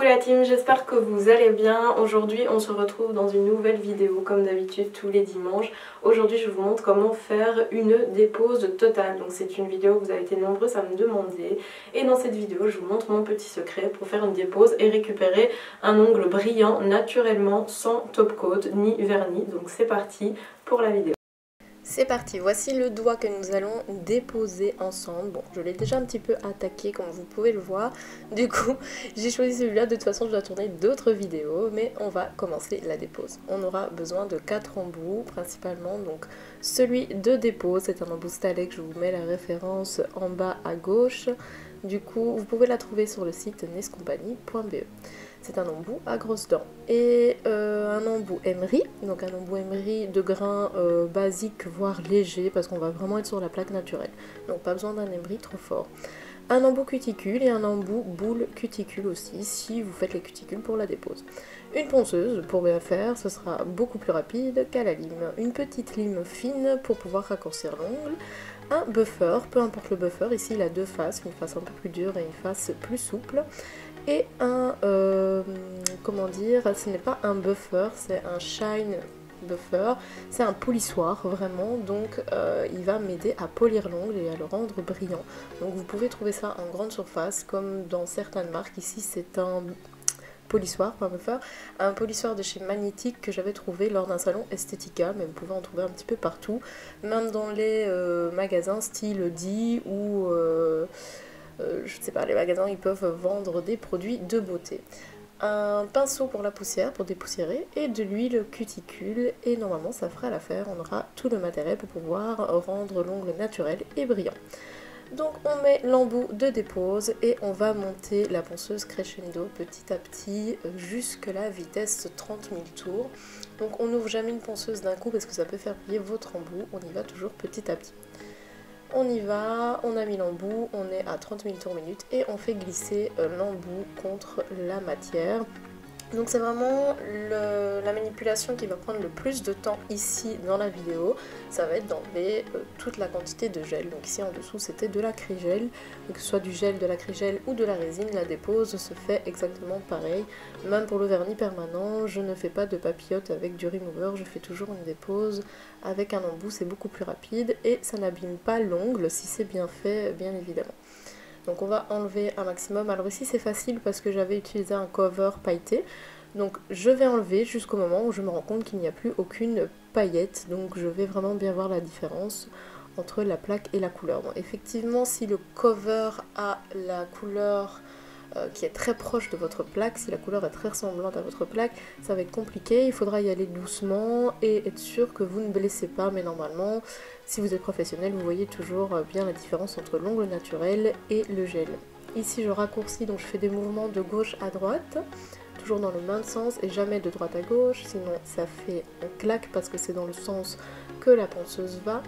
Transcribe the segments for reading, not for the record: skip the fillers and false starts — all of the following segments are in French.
Coucou la team, j'espère que vous allez bien. Aujourd'hui on se retrouve dans une nouvelle vidéo comme d'habitude tous les dimanches. Aujourd'hui je vous montre comment faire une dépose totale. Donc c'est une vidéo que vous avez été nombreux à me demander. Et dans cette vidéo je vous montre mon petit secret pour faire une dépose et récupérer un ongle brillant naturellement sans top coat ni vernis. Donc c'est parti pour la vidéo. C'est parti, voici le doigt que nous allons déposer ensemble. Bon, je l'ai déjà un petit peu attaqué comme vous pouvez le voir. Du coup, j'ai choisi celui-là. De toute façon, je dois tourner d'autres vidéos, mais on va commencer la dépose. On aura besoin de 4 embouts principalement. Donc, celui de dépose, c'est un embout Stalek. Je vous mets la référence en bas à gauche. Du coup, vous pouvez la trouver sur le site nescompagnie.be. C'est un embout à grosses dents et un embout emery, donc un embout emery de grain basique voire léger parce qu'on va vraiment être sur la plaque naturelle, donc pas besoin d'un emery trop fort. Un embout cuticule et un embout boule cuticule aussi si vous faites les cuticules pour la dépose. Une ponceuse pour bien faire, ce sera beaucoup plus rapide qu'à la lime. Une petite lime fine pour pouvoir raccourcir l'ongle. Un buffer, peu importe le buffer, ici il a deux faces, une face un peu plus dure et une face plus souple. Et un, comment dire, ce n'est pas un buffer, c'est un shine buffer, c'est un polissoir vraiment, donc il va m'aider à polir l'ongle et à le rendre brillant. Donc vous pouvez trouver ça en grande surface comme dans certaines marques. Ici c'est un polissoir, pas un buffer, un polissoir de chez Magnétique que j'avais trouvé lors d'un salon Estetica, mais vous pouvez en trouver un petit peu partout, même dans les magasins style D ou je sais pas, les magasins ils peuvent vendre des produits de beauté. Un pinceau pour la poussière, pour dépoussiérer, et de l'huile cuticule, et normalement ça fera l'affaire, on aura tout le matériel pour pouvoir rendre l'ongle naturel et brillant. Donc on met l'embout de dépose et on va monter la ponceuse crescendo petit à petit jusqu'à la vitesse 30 000 tours. Donc on n'ouvre jamais une ponceuse d'un coup parce que ça peut faire plier votre embout, on y va toujours petit à petit. On y va, on a mis l'embout, on est à 30 000 tours minute et on fait glisser l'embout contre la matière. Donc c'est vraiment la manipulation qui va prendre le plus de temps ici dans la vidéo. Ça va être d'enlever toute la quantité de gel. Donc ici en dessous c'était de l'acrygel. Que ce soit du gel, de l'acrygel ou de la résine, la dépose se fait exactement pareil. Même pour le vernis permanent, je ne fais pas de papillote avec du remover. Je fais toujours une dépose avec un embout, c'est beaucoup plus rapide et ça n'abîme pas l'ongle si c'est bien fait, bien évidemment. Donc on va enlever un maximum. Alors ici c'est facile parce que j'avais utilisé un cover pailleté. Donc je vais enlever jusqu'au moment où je me rends compte qu'il n'y a plus aucune paillette. Donc je vais vraiment bien voir la différence entre la plaque et la couleur. Bon, effectivement si le cover a la couleur qui est très proche de votre plaque, si la couleur est très ressemblante à votre plaque, ça va être compliqué, il faudra y aller doucement et être sûr que vous ne blessez pas, mais normalement, si vous êtes professionnel, vous voyez toujours bien la différence entre l'ongle naturel et le gel. Ici je raccourcis, donc je fais des mouvements de gauche à droite, toujours dans le même sens et jamais de droite à gauche, sinon ça fait un claque parce que c'est dans le sens que la ponceuse va.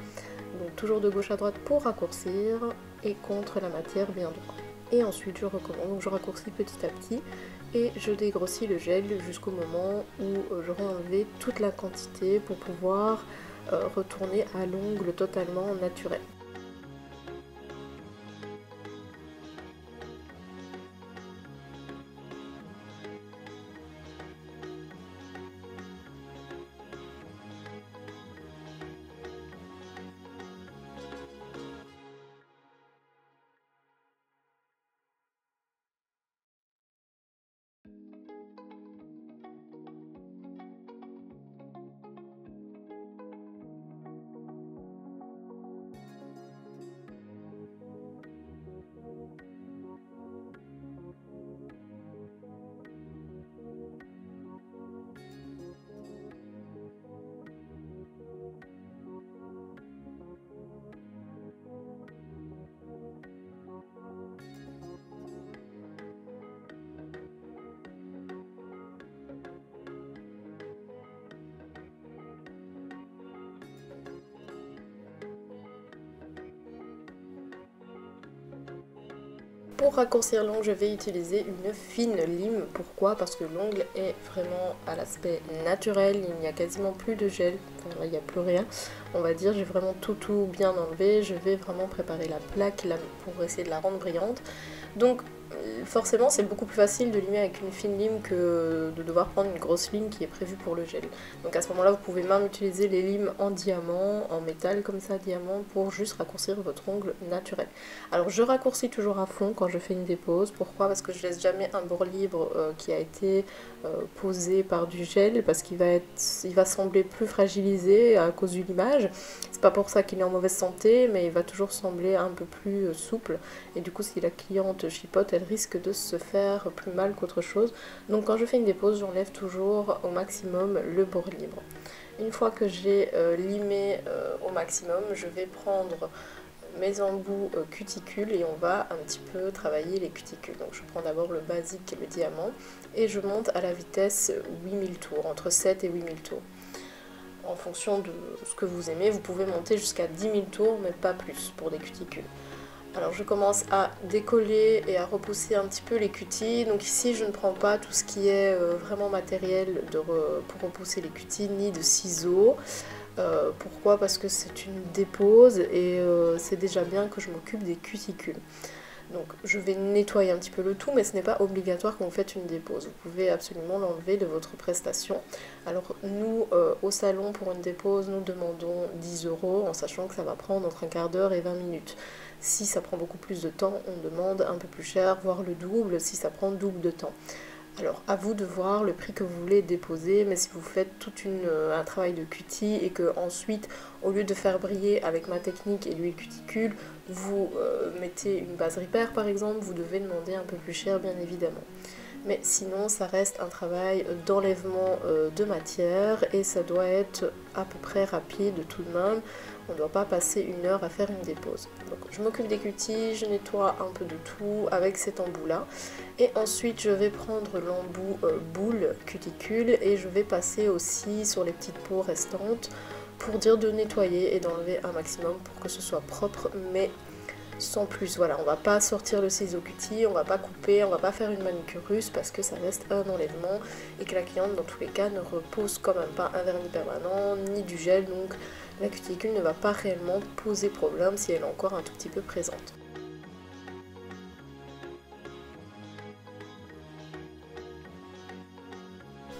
Donc toujours de gauche à droite pour raccourcir et contre la matière bien droit. Et ensuite je recommence, donc je raccourcis petit à petit et je dégrossis le gel jusqu'au moment où j'aurai enlevé toute la quantité pour pouvoir retourner à l'ongle totalement naturel. Pour raccourcir l'ongle, je vais utiliser une fine lime. Pourquoi? Parce que l'ongle est vraiment à l'aspect naturel, il n'y a quasiment plus de gel. enfin, là il n'y a plus rien, on va dire. J'ai vraiment tout bien enlevé. Je vais vraiment préparer la plaque là, pour essayer de la rendre brillante. Donc forcément c'est beaucoup plus facile de limer avec une fine lime que de devoir prendre une grosse lime qui est prévue pour le gel. Donc à ce moment là vous pouvez même utiliser les limes en diamant, en métal comme ça, diamant, pour juste raccourcir votre ongle naturel. Alors je raccourcis toujours à fond quand je fais une dépose. Pourquoi? Parce que je laisse jamais un bord libre qui a été posé par du gel, parce qu'il va sembler plus fragilisé à cause du limage. C'est pas pour ça qu'il est en mauvaise santé, mais il va toujours sembler un peu plus souple, et du coup si la cliente chipote, elle risque de se faire plus mal qu'autre chose. Donc quand je fais une dépose, j'enlève toujours au maximum le bord libre. Une fois que j'ai limé au maximum, je vais prendre mes embouts cuticules et on va un petit peu travailler les cuticules. Donc je prends d'abord le basique, le diamant, et je monte à la vitesse 8000 tours, entre 7 et 8000 tours. En fonction de ce que vous aimez, vous pouvez monter jusqu'à 10 000 tours, mais pas plus pour des cuticules. Alors je commence à décoller et à repousser un petit peu les cutis. Donc ici je ne prends pas tout ce qui est vraiment matériel pour repousser les cutis, ni de ciseaux. Pourquoi? Parce que c'est une dépose et c'est déjà bien que je m'occupe des cuticules. Donc je vais nettoyer un petit peu le tout, mais ce n'est pas obligatoire quand vous faites une dépose. Vous pouvez absolument l'enlever de votre prestation. Alors nous, au salon, pour une dépose, nous demandons 10 € en sachant que ça va prendre entre un quart d'heure et 20 minutes. Si ça prend beaucoup plus de temps, on demande un peu plus cher, voire le double si ça prend double de temps. Alors à vous de voir le prix que vous voulez déposer, mais si vous faites tout un travail de cutie et que ensuite, au lieu de faire briller avec ma technique et l'huile cuticule, vous mettez une base repair par exemple, vous devez demander un peu plus cher bien évidemment. Mais sinon ça reste un travail d'enlèvement de matière et ça doit être à peu près rapide tout de même. On ne doit pas passer une heure à faire une dépose. Donc je m'occupe des cutis, je nettoie un peu de tout avec cet embout là. Et ensuite je vais prendre l'embout boule cuticule et je vais passer aussi sur les petites peaux restantes pour dire de nettoyer et d'enlever un maximum pour que ce soit propre, mais sans plus. Voilà, on va pas sortir le ciseau cutie, on va pas couper, on va pas faire une manucure russe parce que ça reste un enlèvement et que la cliente dans tous les cas ne repose quand même pas un vernis permanent ni du gel, donc la cuticule ne va pas réellement poser problème si elle est encore un tout petit peu présente.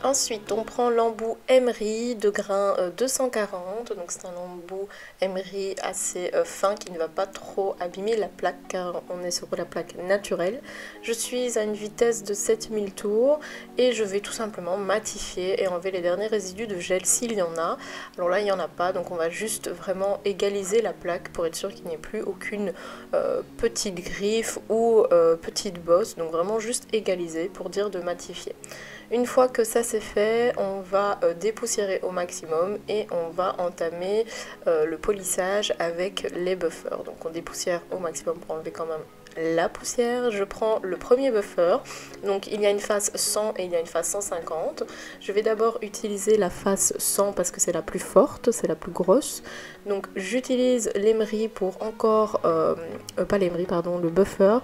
Ensuite, on prend l'embout Emery de grain 240, donc c'est un embout Emery assez fin qui ne va pas trop abîmer la plaque car on est sur la plaque naturelle. Je suis à une vitesse de 7000 tours et je vais tout simplement matifier et enlever les derniers résidus de gel s'il y en a. Alors là, il n'y en a pas, donc on va juste vraiment égaliser la plaque pour être sûr qu'il n'y ait plus aucune petite griffe ou petite bosse, donc vraiment juste égaliser pour dire de matifier. Une fois que ça c'est fait, on va dépoussiérer au maximum et on va entamer le polissage avec les buffers. Donc on dépoussière au maximum pour enlever quand même la poussière. Je prends le premier buffer, donc il y a une face 100 et il y a une face 150. Je vais d'abord utiliser la face 100 parce que c'est la plus forte, c'est la plus grosse. Donc j'utilise l'Emery pour encore, pas l'Emery pardon, le buffer.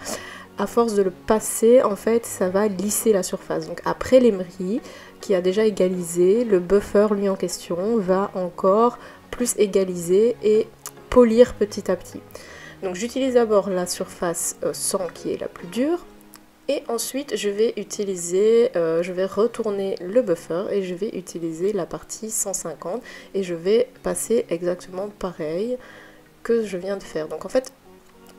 À force de le passer, en fait, ça va lisser la surface. Donc après l'Emery, qui a déjà égalisé, le buffer, lui en question, va encore plus égaliser et polir petit à petit. Donc j'utilise d'abord la surface 100 qui est la plus dure. Et ensuite, je vais retourner le buffer et je vais utiliser la partie 150. Et je vais passer exactement pareil que je viens de faire. Donc en fait,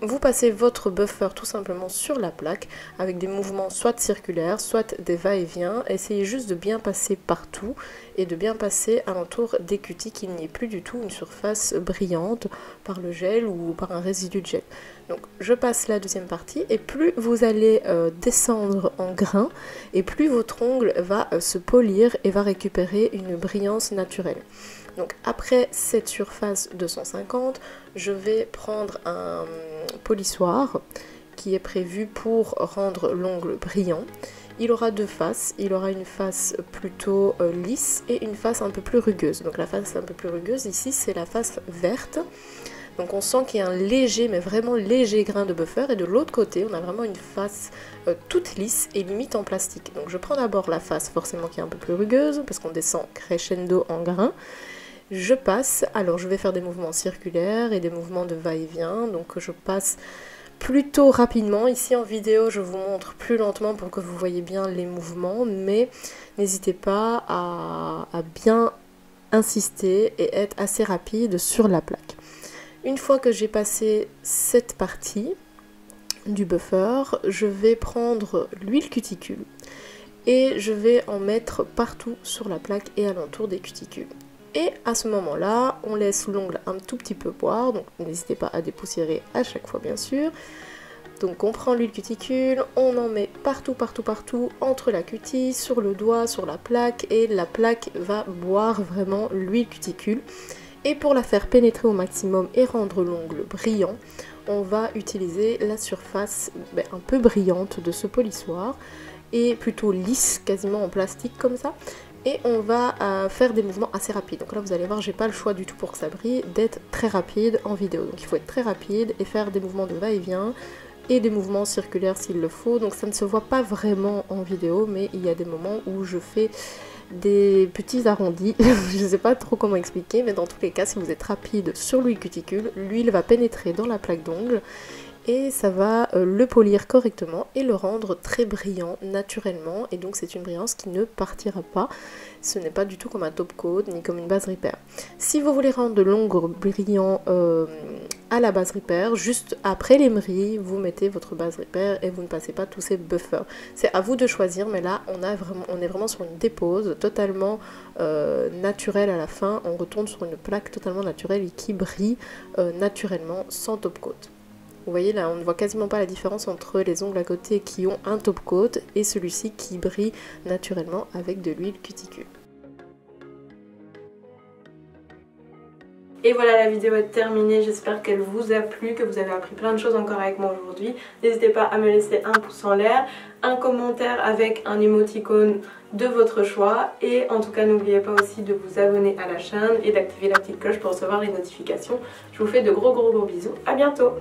vous passez votre buffer tout simplement sur la plaque avec des mouvements soit circulaires, soit des va-et-vient. Essayez juste de bien passer partout et de bien passer alentour des cutis, qu'il n'y ait plus du tout une surface brillante par le gel ou par un résidu de gel. Donc je passe la deuxième partie et plus vous allez descendre en grain et plus votre ongle va se polir et va récupérer une brillance naturelle. Donc après cette surface 250, je vais prendre un polissoir qui est prévu pour rendre l'ongle brillant. Il aura deux faces, il aura une face plutôt lisse et une face un peu plus rugueuse. Donc la face un peu plus rugueuse ici, c'est la face verte. Donc on sent qu'il y a un léger, mais vraiment léger grain de buffer, et de l'autre côté on a vraiment une face toute lisse et limite en plastique. Donc je prends d'abord la face forcément qui est un peu plus rugueuse parce qu'on descend crescendo en grain. je passe, alors je vais faire des mouvements circulaires et des mouvements de va-et-vient, donc je passe plutôt rapidement. Ici en vidéo je vous montre plus lentement pour que vous voyez bien les mouvements, mais n'hésitez pas à bien insister et être assez rapide sur la plaque. Une fois que j'ai passé cette partie du buffer, je vais prendre l'huile cuticule et je vais en mettre partout sur la plaque et alentour des cuticules. Et à ce moment-là, on laisse l'ongle un tout petit peu boire, donc n'hésitez pas à dépoussiérer à chaque fois bien sûr. Donc on prend l'huile cuticule, on en met partout, entre la cutie, sur le doigt, sur la plaque, et la plaque va boire vraiment l'huile cuticule. Et pour la faire pénétrer au maximum et rendre l'ongle brillant, on va utiliser la surface un peu brillante de ce polissoir, et plutôt lisse, quasiment en plastique comme ça. Et on va faire des mouvements assez rapides. Donc là vous allez voir, j'ai pas le choix du tout pour que ça brille d'être très rapide en vidéo. Donc il faut être très rapide et faire des mouvements de va-et-vient et des mouvements circulaires s'il le faut. Donc ça ne se voit pas vraiment en vidéo, mais il y a des moments où je fais des petits arrondis. Je sais pas trop comment expliquer, mais dans tous les cas, si vous êtes rapide sur l'huile cuticule, l'huile va pénétrer dans la plaque d'ongle et ça va le polir correctement et le rendre très brillant naturellement, et donc c'est une brillance qui ne partira pas. Ce n'est pas du tout comme un top coat ni comme une base repair. Si vous voulez rendre l'ongle brillant à la base repair, juste après l'émerie, vous mettez votre base repair et vous ne passez pas tous ces buffers. C'est à vous de choisir, mais là on est vraiment sur une dépose totalement naturelle à la fin. On retourne sur une plaque totalement naturelle et qui brille naturellement sans top coat. Vous voyez là, on ne voit quasiment pas la différence entre les ongles à côté qui ont un top coat et celui-ci qui brille naturellement avec de l'huile cuticule. Et voilà, la vidéo est terminée, j'espère qu'elle vous a plu, que vous avez appris plein de choses encore avec moi aujourd'hui. N'hésitez pas à me laisser un pouce en l'air, un commentaire avec un émoticône de votre choix, et en tout cas n'oubliez pas aussi de vous abonner à la chaîne et d'activer la petite cloche pour recevoir les notifications. Je vous fais de gros bisous, à bientôt!